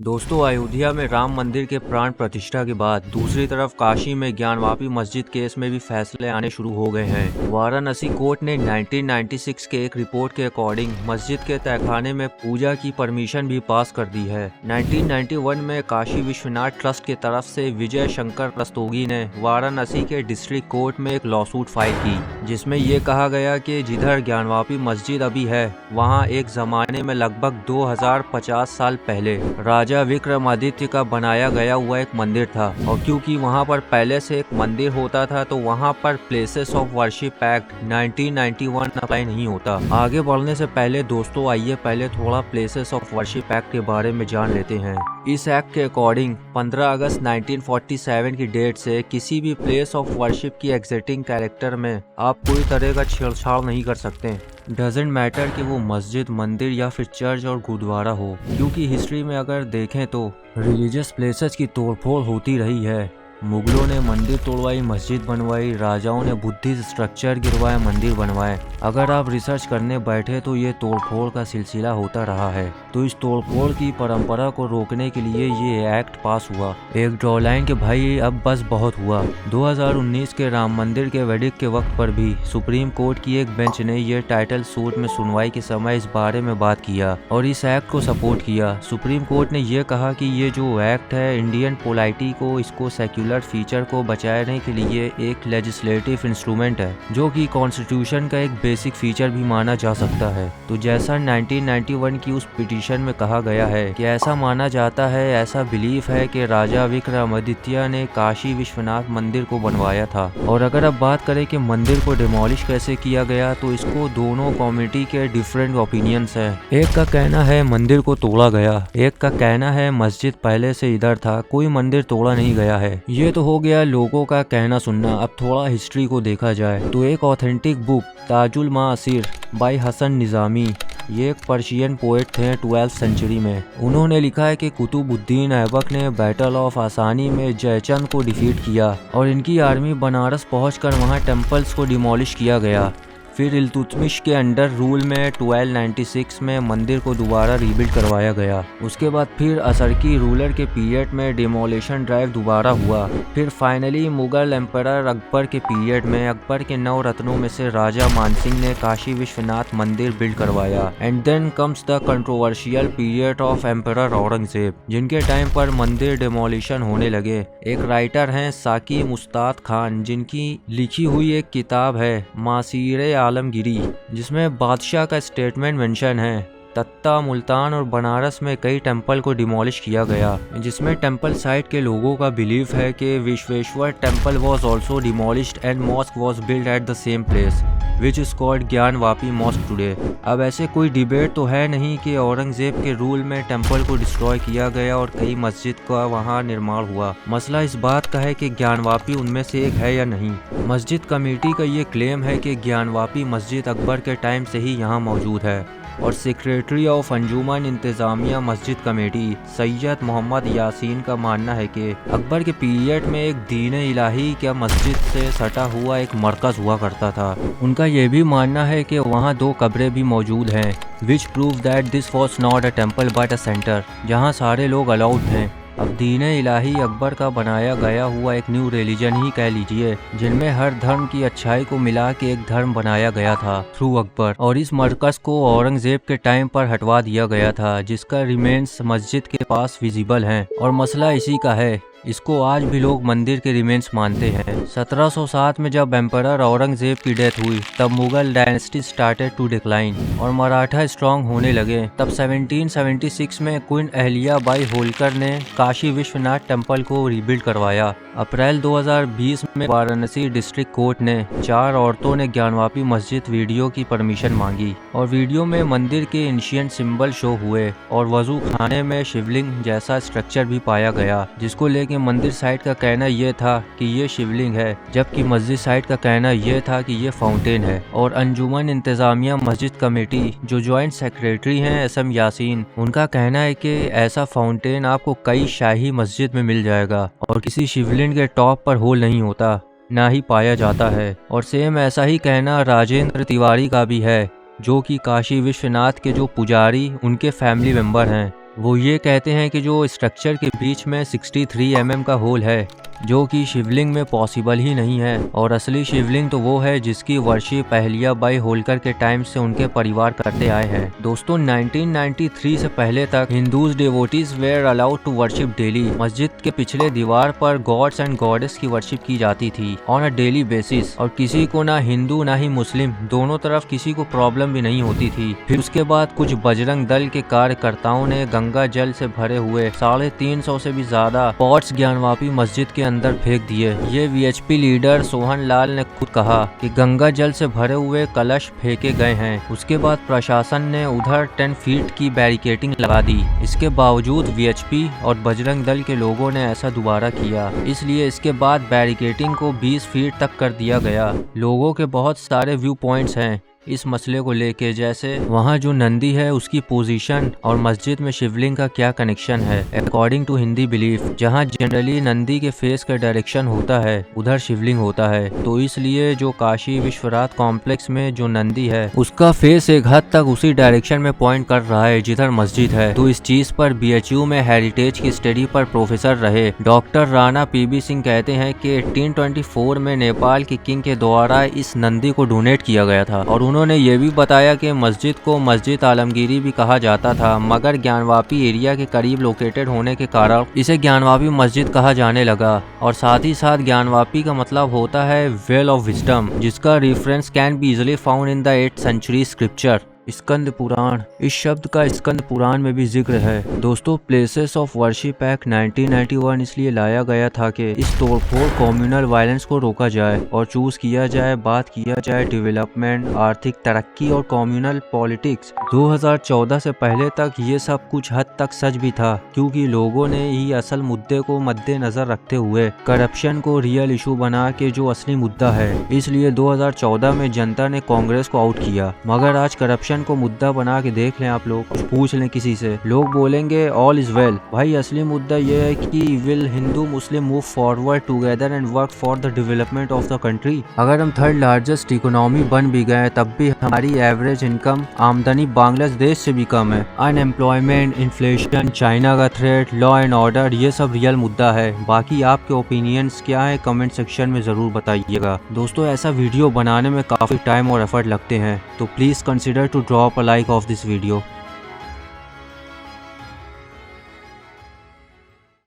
दोस्तों, अयोध्या में राम मंदिर के प्राण प्रतिष्ठा के बाद दूसरी तरफ काशी में ज्ञानवापी मस्जिद केस में भी फैसले आने शुरू हो गए हैं। वाराणसी कोर्ट ने 1996 के एक रिपोर्ट के अकॉर्डिंग मस्जिद के तहखाने में पूजा की परमिशन भी पास कर दी है। 1991 में काशी विश्वनाथ ट्रस्ट की तरफ से विजय शंकर रस्तोगी ने वाराणसी के डिस्ट्रिक्ट कोर्ट में एक लॉसूट फाइल की, जिसमें ये कहा गया कि जिधर ज्ञानवापी मस्जिद अभी है, वहाँ एक जमाने में लगभग 2050 साल पहले राजा विक्रमादित्य का बनाया गया हुआ एक मंदिर था, और क्योंकि वहां पर पहले से एक मंदिर होता था तो वहां पर places of worship act 1991 apply नहीं होता। आगे बढ़ने से पहले दोस्तों, आइए पहले थोड़ा प्लेसेस ऑफ वर्शिप एक्ट के बारे में जान लेते हैं। इस एक्ट के अकॉर्डिंग 15 अगस्त 1947 की डेट से किसी भी प्लेस ऑफ वर्शिप की एग्जिटिंग कैरेक्टर में आप कोई तरह का छेड़छाड़ नहीं कर सकते। डजेंट मैटर कि वो मस्जिद, मंदिर या फिर चर्च और गुरुद्वारा हो, क्योंकि हिस्ट्री में अगर देखें तो रिलीजियस प्लेसेस की तोड़फोड़ होती रही है। मुगलों ने मंदिर तोड़वाई, मस्जिद बनवाई, राजाओं ने बुद्धिस्ट स्ट्रक्चर गिरवाए, मंदिर बनवाए। अगर आप रिसर्च करने बैठे तो ये तोड़फोड़ का सिलसिला होता रहा है। तो इस तोड़फोड़ की परंपरा को रोकने के लिए ये एक्ट पास हुआ। एक ड्रॉलाइन के भाई अब बस बहुत हुआ। 2019 के राम मंदिर के वेडिक के वक्त पर भी सुप्रीम कोर्ट की एक बेंच ने ये टाइटल सूट में सुनवाई के समय इस बारे में बात किया और इस एक्ट को सपोर्ट किया। सुप्रीम कोर्ट ने यह कहा कि ये जो एक्ट है इंडियन पोलाइटी को, इसको सेक्युलर फीचर को बचाने के लिए एक लेजिस्लेटिव इंस्ट्रूमेंट है, जो कि कॉन्स्टिट्यूशन का एक बेसिक फीचर भी माना जा सकता है। तो जैसा 1991 की उस पिटीशन में कहा गया है कि ऐसा माना जाता है, ऐसा बिलीफ है कि राजा विक्रमादित्य ने काशी विश्वनाथ मंदिर को बनवाया था। और अगर अब बात करें कि मंदिर को डिमोलिश कैसे किया गया, तो इसको दोनों कमिटी के डिफरेंट ओपिनियंस हैं। एक का कहना है मंदिर को तोड़ा गया, एक का कहना है मस्जिद पहले से इधर था, कोई मंदिर तोड़ा नहीं गया है। ये तो हो गया लोगों का कहना सुनना। अब थोड़ा हिस्ट्री को देखा जाए तो एक authentic book Tajul Maasir by Hasan Nizami, ये एक पर्शियन पोएट थे 12th सेंचुरी में। उन्होंने लिखा है कि कुतुबुद्दीन ऐबक ने बैटल ऑफ आसानी में जयचंद को डिफीट किया और इनकी आर्मी बनारस पहुंचकर वहां टेम्पल्स को डिमोलिश किया गया। फिर इल्तुतमिश के अंडर रूल में 1296 में मंदिर को दोबारा रीबिल्ड करवाया गया। उसके बाद फिर असरकी रूलर के पीरियड में डिमोलिशन ड्राइव दोबारा हुआ। फिर फाइनली मुगल एम्परर अकबर के पीरियड में अकबर के 9 रत्नों में से राजा मानसिंह ने काशी विश्वनाथ मंदिर बिल्ड करवाया। And then comes the controversial period of emperor Aurangzeb, जिनके टाइम पर मंदिर डिमोलिशन होने लगे। एक राइटर हैं साकी मुस्ताद खान, जिनकी लिखी हुई एक किताब है मासीरे आलमगिरी, जिसमें बादशाह का स्टेटमेंट मेंशन है। तत्ता, मुल्तान और बनारस में कई टेंपल को डिमोलिश किया गया, जिसमें टेंपल साइट के लोगों का बिलीफ है कि Vishweshwar temple was also demolished and mosque was build at the same place which is called Gyanvapi mosque today. अब ऐसे कोई डिबेट तो है नहीं कि औरंगजेब के रूल में टेंपल को डिस्ट्रॉय किया गया और कई मस्जिद का वहां निर्माण हुआ। मसला इस बात का है कि ज्ञानवापी उनमें से एक है या नहीं। मस्जिद कमेटी का ये क्लेम है कि ज्ञानवापी मस्जिद अकबर के टाइम से ही यहाँ मौजूद है, और सेक्रेटरी ऑफ अंजुमन इंतजामिया मस्जिद कमेटी सैयद मोहम्मद यासीन का मानना है कि अकबर के पीरियड में एक दीन इलाही क्या मस्जिद से सटा हुआ एक मरकज हुआ करता था। उनका यह भी मानना है कि वहाँ 2 कब्रें भी मौजूद हैं, विच prove that this was not a temple but a centre, जहाँ सारे लोग अलाउड हैं। अब दीन इलाही अकबर का बनाया गया हुआ एक न्यू रिलीजन ही कह लीजिए, जिनमें हर धर्म की अच्छाई को मिला के एक धर्म बनाया गया था थ्रू अकबर, और इस मरकज को औरंगजेब के टाइम पर हटवा दिया गया था, जिसका रिमेन्स मस्जिद के पास विजिबल हैं। और मसला इसी का है, इसको आज भी लोग मंदिर के रिमेन्स मानते हैं। 1707 में जब एम्परर औरंगजेब की डेथ हुई, तब Mughal dynasty started to decline और मराठा स्ट्रांग होने लगे। तब 1776 में क्वीन अहलिया बाई होलकर ने काशी विश्वनाथ टेम्पल को रीबिल्ड करवाया। अप्रैल 2020 में वाराणसी डिस्ट्रिक्ट कोर्ट ने 4 औरतों ने ज्ञानवापी मस्जिद वीडियो की परमिशन मांगी, और वीडियो में मंदिर के एंशिएंट सिंबल शो हुए और वजू खाने में शिवलिंग जैसा स्ट्रक्चर भी पाया गया, जिसको लेकर मंदिर साइट का कहना यह था कि ये शिवलिंग है, जबकि मस्जिद साइट का कहना यह था कि ये फाउंटेन है। और अंजुमन इंतजामिया मस्जिद कमेटी जो ज्वाइंट सेक्रेटरी हैं SM यासीन, उनका कहना है कि ऐसा फाउंटेन आपको कई शाही मस्जिद में मिल जाएगा और किसी शिवलिंग के टॉप पर होल नहीं होता, ना ही पाया जाता है। और सेम ऐसा ही कहना राजेंद्र तिवारी का भी है, जो कि काशी विश्वनाथ के जो पुजारी उनके फैमिली मेंबर हैं। वो ये कहते हैं कि जो स्ट्रक्चर के बीच में 63 mm का होल है जो कि शिवलिंग में पॉसिबल ही नहीं है, और असली शिवलिंग तो वो है जिसकी वर्शिप अहिल्याबाई होलकर के टाइम से उनके परिवार करते आए हैं। दोस्तों 1993 से पहले तक Hindus devotees were allowed to worship daily. मस्जिद के पिछले दीवार पर गॉड्स एंड गॉडेस की वर्शिप की जाती थी ऑन अ डेली बेसिस, और किसी को ना हिंदू ना ही मुस्लिम दोनों तरफ किसी को प्रॉब्लम भी नहीं होती थी। फिर उसके बाद कुछ बजरंग दल के कार्यकर्ताओं ने गंगा जल से भरे हुए 350 से भी ज्यादा पॉट्स ज्ञानवापी मस्जिद के अंदर फेंक दिए। ये वीएचपी लीडर सोहन लाल ने खुद कहा कि गंगा जल से भरे हुए कलश फेंके गए हैं। उसके बाद प्रशासन ने उधर 10 फीट की बैरिकेडिंग लगा दी। इसके बावजूद वीएचपी और बजरंग दल के लोगों ने ऐसा दोबारा किया, इसलिए इसके बाद बैरिकेडिंग को 20 फीट तक कर दिया गया। लोगों के बहुत सारे व्यू पॉइंट्स हैं इस मसले को लेके, जैसे वहाँ जो नंदी है उसकी पोजीशन और मस्जिद में शिवलिंग का क्या कनेक्शन है। अकॉर्डिंग टू हिंदी बिलीफ, जहाँ जनरली नंदी के फेस का डायरेक्शन होता है उधर शिवलिंग होता है, तो इसलिए जो काशी विश्वनाथ कॉम्प्लेक्स में जो नंदी है उसका फेस एक हद तक उसी डायरेक्शन में पॉइंट कर रहा है जिधर मस्जिद है। तो इस चीज पर बीएचयू में हेरिटेज की स्टडी पर प्रोफेसर रहे डॉक्टर राणा पीबी सिंह कहते हैं कि 1824 में नेपाल के किंग के द्वारा इस नंदी को डोनेट किया गया था, और उन्होंने ये भी बताया कि मस्जिद को मस्जिद आलमगीरी भी कहा जाता था, मगर ज्ञानवापी एरिया के करीब लोकेटेड होने के कारण इसे ज्ञानवापी मस्जिद कहा जाने लगा। और साथ ही साथ ज्ञानवापी का मतलब होता है वेल ऑफ विजडम, जिसका reference can be easily found in the 8th century scripture. Skanda Purana, इस शब्द का स्कंद पुराण में भी जिक्र है। दोस्तों प्लेसेस ऑफ वर्शिप एक्ट 1991 इसलिए लाया गया था कि इस तोड़फोड़ कम्युनल वायलेंस को रोका जाए और चूज किया जाए, बात किया जाए डेवलपमेंट, आर्थिक तरक्की और कम्युनल पॉलिटिक्स। 2014 से पहले तक ये सब कुछ हद तक सच भी था, क्योंकि लोगों ने ही असल मुद्दे को मद्देनजर रखते हुए करप्शन को रियल इशू बना के जो असली मुद्दा है, इसलिए 2014 में जनता ने कांग्रेस को आउट किया। मगर आज करप्शन को मुद्दा बना के देख लें आप लोग, कुछ पूछ लें किसी से, लोग बोलेंगे ऑल इज वेल। भाई असली मुद्दा यह है कि will Hindu Muslim move forward together and work for the development of the country. अगर हम थर्ड लार्जेस्ट इकोनॉमी बन भी गए तब भी हमारी एवरेज इनकम आमदनी बांग्लादेश से भी कम है। अनएम्प्लॉयमेंट, इन्फ्लेशन, चाइना का थ्रेट, लॉ एंड ऑर्डर, ये सब रियल मुद्दा है। बाकी आपके ओपिनियंस क्या है कमेंट सेक्शन में जरूर बताइएगा। दोस्तों ऐसा वीडियो बनाने में काफी टाइम और एफर्ट लगते हैं, तो please consider to drop a like of this video.